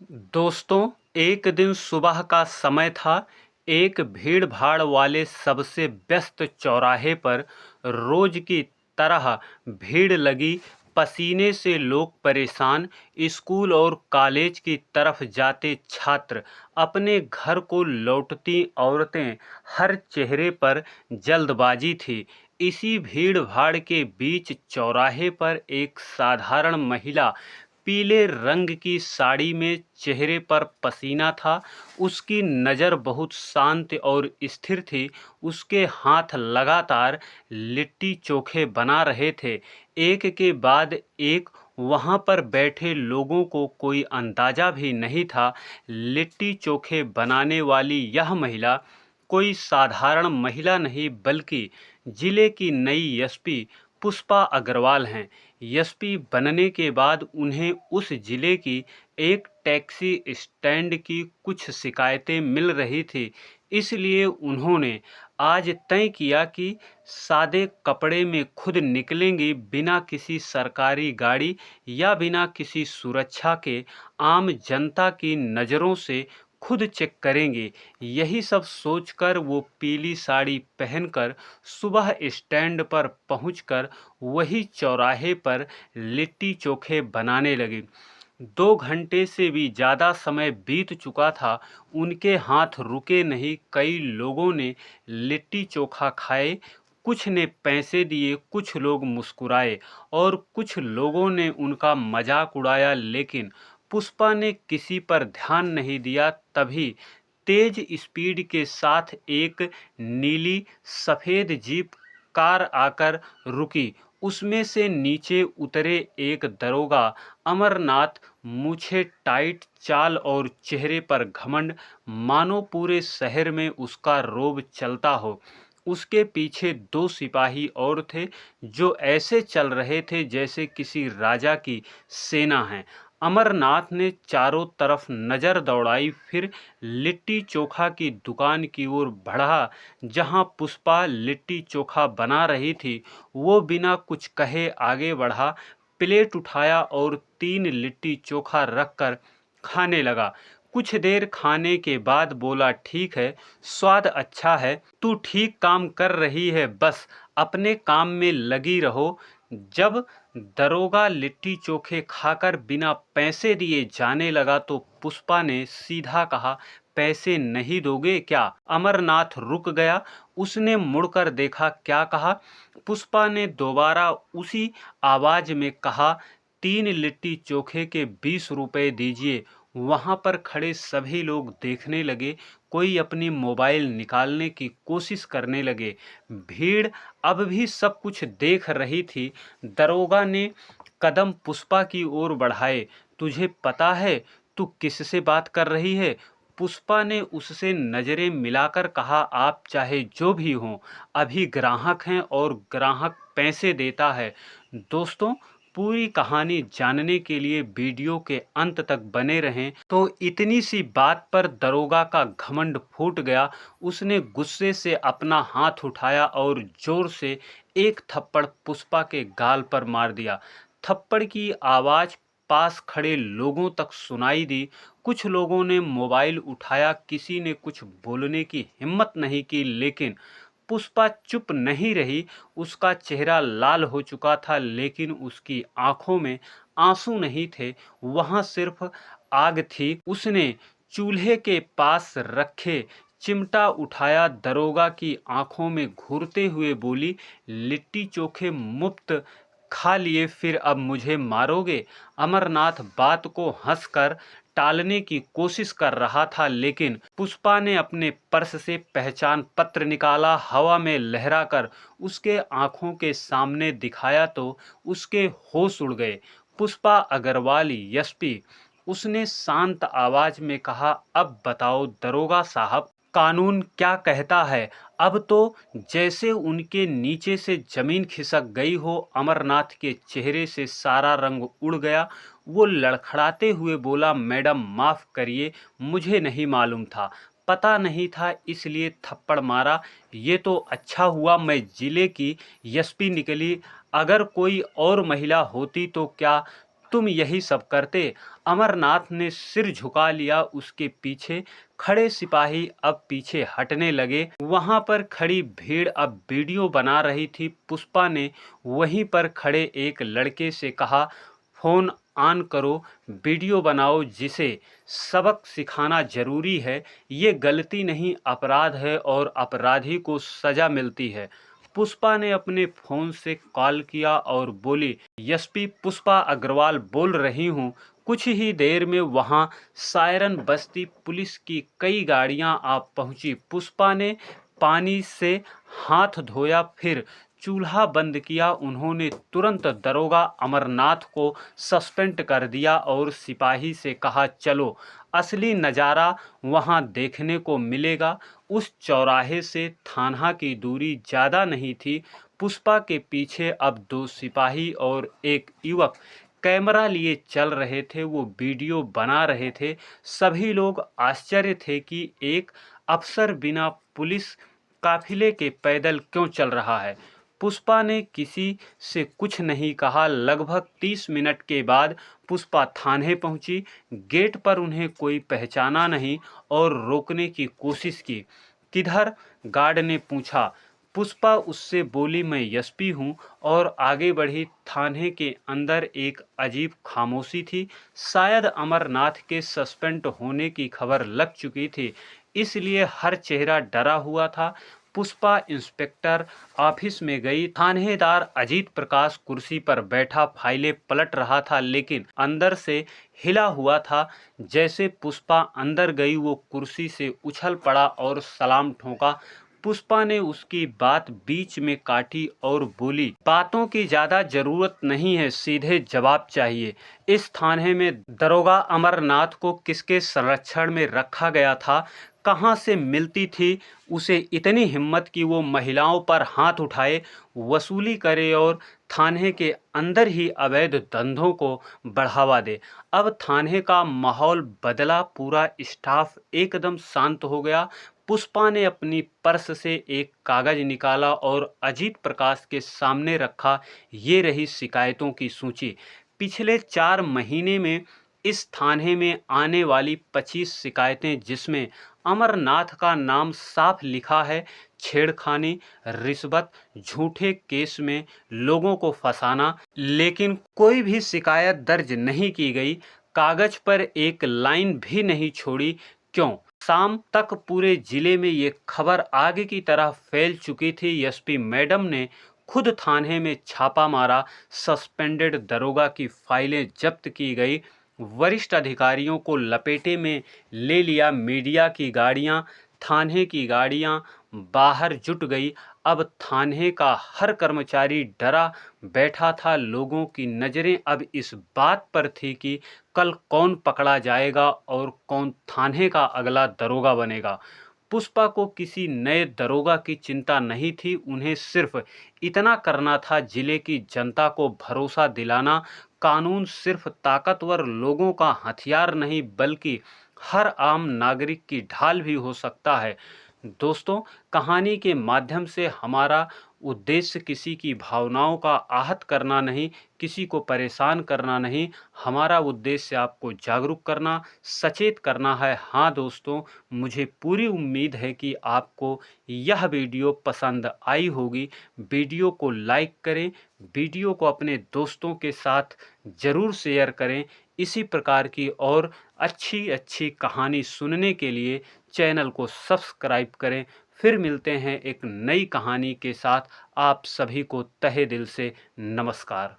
दोस्तों, एक दिन सुबह का समय था। एक भीड़-भाड़ वाले सबसे व्यस्त चौराहे पर रोज की तरह भीड़ लगी। पसीने से लोग परेशान, स्कूल और कॉलेज की तरफ जाते छात्र, अपने घर को लौटती औरतें, हर चेहरे पर जल्दबाजी थी। इसी भीड़-भाड़ के बीच चौराहे पर एक साधारण महिला पीले रंग की साड़ी में, चेहरे पर पसीना था। उसकी नज़र बहुत शांत और स्थिर थी। उसके हाथ लगातार लिट्टी चोखे बना रहे थे, एक के बाद एक। वहाँ पर बैठे लोगों को कोई अंदाज़ा भी नहीं था, लिट्टी चोखे बनाने वाली यह महिला कोई साधारण महिला नहीं, बल्कि जिले की नई एसपी पुष्पा अग्रवाल हैं। एसपी बनने के बाद उन्हें उस जिले की एक टैक्सी स्टैंड की कुछ शिकायतें मिल रही थी, इसलिए उन्होंने आज तय किया कि सादे कपड़े में खुद निकलेंगी, बिना किसी सरकारी गाड़ी या बिना किसी सुरक्षा के, आम जनता की नज़रों से खुद चेक करेंगे। यही सब सोचकर वो पीली साड़ी पहनकर सुबह स्टैंड पर पहुंचकर वही चौराहे पर लिट्टी चोखे बनाने लगे। 2 घंटे से भी ज़्यादा समय बीत चुका था, उनके हाथ रुके नहीं। कई लोगों ने लिट्टी चोखा खाए, कुछ ने पैसे दिए, कुछ लोग मुस्कुराए और कुछ लोगों ने उनका मजाक उड़ाया, लेकिन पुष्पा ने किसी पर ध्यान नहीं दिया। तभी तेज स्पीड के साथ एक नीली सफ़ेद जीप कार आकर रुकी। उसमें से नीचे उतरे एक दरोगा अमरनाथ, मूछें टाइट, चाल और चेहरे पर घमंड, मानो पूरे शहर में उसका रोब चलता हो। उसके पीछे 2 सिपाही और थे, जो ऐसे चल रहे थे जैसे किसी राजा की सेना है। अमरनाथ ने चारों तरफ नज़र दौड़ाई, फिर लिट्टी चोखा की दुकान की ओर बढ़ा जहां पुष्पा लिट्टी चोखा बना रही थी। वो बिना कुछ कहे आगे बढ़ा, प्लेट उठाया और 3 लिट्टी चोखा रखकर खाने लगा। कुछ देर खाने के बाद बोला, ठीक है, स्वाद अच्छा है, तू ठीक काम कर रही है, बस अपने काम में लगी रहो। जब दरोगा लिट्टी चोखे खाकर बिना पैसे दिए जाने लगा तो पुष्पा ने सीधा कहा, पैसे नहीं दोगे क्या? अमरनाथ रुक गया। उसने मुड़कर देखा, क्या कहा? पुष्पा ने दोबारा उसी आवाज में कहा, 3 लिट्टी चोखे के 20 रुपए दीजिए। वहां पर खड़े सभी लोग देखने लगे, कोई अपनी मोबाइल निकालने की कोशिश करने लगे। भीड़ अब भी सब कुछ देख रही थी। दरोगा ने कदम पुष्पा की ओर बढ़ाए। तुझे पता है तू किससे बात कर रही है? पुष्पा ने उससे नजरें मिलाकर कहा, आप चाहे जो भी हों, अभी ग्राहक हैं और ग्राहक पैसे देता है। दोस्तों, पूरी कहानी जानने के लिए वीडियो के अंत तक बने रहें। तो इतनी सी बात पर दरोगा का घमंड फूट गया। उसने गुस्से से अपना हाथ उठाया और जोर से एक थप्पड़ पुष्पा के गाल पर मार दिया। थप्पड़ की आवाज पास खड़े लोगों तक सुनाई दी। कुछ लोगों ने मोबाइल उठाया, किसी ने कुछ बोलने की हिम्मत नहीं की, लेकिन पुष्पा चुप नहीं रही। उसका चेहरा लाल हो चुका था, लेकिन उसकी आंखों में आंसू नहीं थे, वहां सिर्फ आग थी। उसने चूल्हे के पास रखे चिमटा उठाया, दरोगा की आंखों में घूरते हुए बोली, लिट्टी चोखे मुफ्त खा लिए, फिर अब मुझे मारोगे? अमरनाथ बात को हंसकर टालने की कोशिश कर रहा था, लेकिन पुष्पा ने अपने पर्स से पहचान पत्र निकाला, हवा में लहराकर उसके आंखों के सामने दिखाया तो उसके होश उड़ गए। पुष्पा अग्रवाल एसपी, उसने शांत आवाज में कहा, अब बताओ दरोगा साहब, कानून क्या कहता है? अब तो जैसे उनके नीचे से जमीन खिसक गई हो। अमरनाथ के चेहरे से सारा रंग उड़ गया। वो लड़खड़ाते हुए बोला, मैडम माफ़ करिए, मुझे नहीं मालूम था, पता नहीं था, इसलिए थप्पड़ मारा। ये तो अच्छा हुआ मैं जिले की एसपी निकली, अगर कोई और महिला होती तो क्या तुम यही सब करते। अमरनाथ ने सिर झुका लिया। उसके पीछे खड़े सिपाही अब पीछे हटने लगे। वहां पर खड़ी भीड़ अब वीडियो बना रही थी। पुष्पा ने वहीं पर खड़े एक लड़के से कहा, फोन ऑन करो, वीडियो बनाओ। जिसे सबक सिखाना जरूरी है। ये गलती नहीं, अपराध है और अपराधी को सजा मिलती है। पुष्पा ने अपने फोन से कॉल किया और बोली, एसपी पुष्पा अग्रवाल बोल रही हूँ। कुछ ही देर में वहां सायरन बजती, पुलिस की कई गाड़ियां आ पहुंची। पुष्पा ने पानी से हाथ धोया, फिर चूल्हा बंद किया। उन्होंने तुरंत दरोगा अमरनाथ को सस्पेंड कर दिया और सिपाही से कहा, चलो असली नज़ारा वहां देखने को मिलेगा। उस चौराहे से थाना की दूरी ज़्यादा नहीं थी। पुष्पा के पीछे अब 2 सिपाही और एक युवक कैमरा लिए चल रहे थे। वो वीडियो बना रहे थे। सभी लोग आश्चर्य थे कि एक अफसर बिना पुलिस काफिले के पैदल क्यों चल रहा है। पुष्पा ने किसी से कुछ नहीं कहा। लगभग 30 मिनट के बाद पुष्पा थाने पहुंची। गेट पर उन्हें कोई पहचाना नहीं और रोकने की कोशिश की। किधर? गार्ड ने पूछा। पुष्पा उससे बोली, मैं एसपी हूँ, और आगे बढ़ी। थाने के अंदर एक अजीब खामोशी थी। शायद अमरनाथ के सस्पेंड होने की खबर लग चुकी थी, इसलिए हर चेहरा डरा हुआ था। पुष्पा इंस्पेक्टर ऑफिस में गई। थानेदार अजीत प्रकाश कुर्सी पर बैठा फाइलें पलट रहा था, लेकिन अंदर से हिला हुआ था। जैसे पुष्पा अंदर गई, वो कुर्सी से उछल पड़ा और सलाम ठोका। पुष्पा ने उसकी बात बीच में काटी और बोली, बातों की ज्यादा जरूरत नहीं है, सीधे जवाब चाहिए। इस थाने में दरोगा अमरनाथ को किसके संरक्षण में रखा गया था? कहाँ से मिलती थी उसे इतनी हिम्मत कि वो महिलाओं पर हाथ उठाए, वसूली करे और थाने के अंदर ही अवैध धंधों को बढ़ावा दे। अब थाने का माहौल बदला। पूरा स्टाफ एकदम शांत हो गया। पुष्पा ने अपनी पर्स से एक कागज निकाला और अजीत प्रकाश के सामने रखा। ये रही शिकायतों की सूची। पिछले 4 महीने में इस थाने में आने वाली 25 शिकायतें, जिसमें अमरनाथ का नाम साफ लिखा है। छेड़खानी, रिश्वत, झूठे केस में लोगों को फंसाना। लेकिन कोई भी शिकायत दर्ज नहीं की गई। कागज पर एक लाइन भी नहीं छोड़ी। क्यों? शाम तक पूरे जिले में ये खबर आग की तरह फैल चुकी थी। एसपी मैडम ने खुद थाने में छापा मारा। सस्पेंडेड दरोगा की फाइलें जब्त की गई। वरिष्ठ अधिकारियों को लपेटे में ले लिया। मीडिया की गाड़ियां, थाने की गाड़ियां बाहर जुट गई। अब थाने का हर कर्मचारी डरा बैठा था। लोगों की नज़रें अब इस बात पर थी कि कल कौन पकड़ा जाएगा और कौन थाने का अगला दरोगा बनेगा। पुष्पा को किसी नए दरोगा की चिंता नहीं थी। उन्हें सिर्फ इतना करना था, जिले की जनता को भरोसा दिलाना। कानून सिर्फ ताकतवर लोगों का हथियार नहीं, बल्कि हर आम नागरिक की ढाल भी हो सकता है। दोस्तों, कहानी के माध्यम से हमारा उद्देश्य किसी की भावनाओं का आहत करना नहीं, किसी को परेशान करना नहीं। हमारा उद्देश्य आपको जागरूक करना, सचेत करना है। हाँ दोस्तों, मुझे पूरी उम्मीद है कि आपको यह वीडियो पसंद आई होगी। वीडियो को लाइक करें, वीडियो को अपने दोस्तों के साथ ज़रूर शेयर करें। इसी प्रकार की और अच्छी अच्छी कहानी सुनने के लिए चैनल को सब्सक्राइब करें। फिर मिलते हैं एक नई कहानी के साथ। आप सभी को तहे दिल से नमस्कार।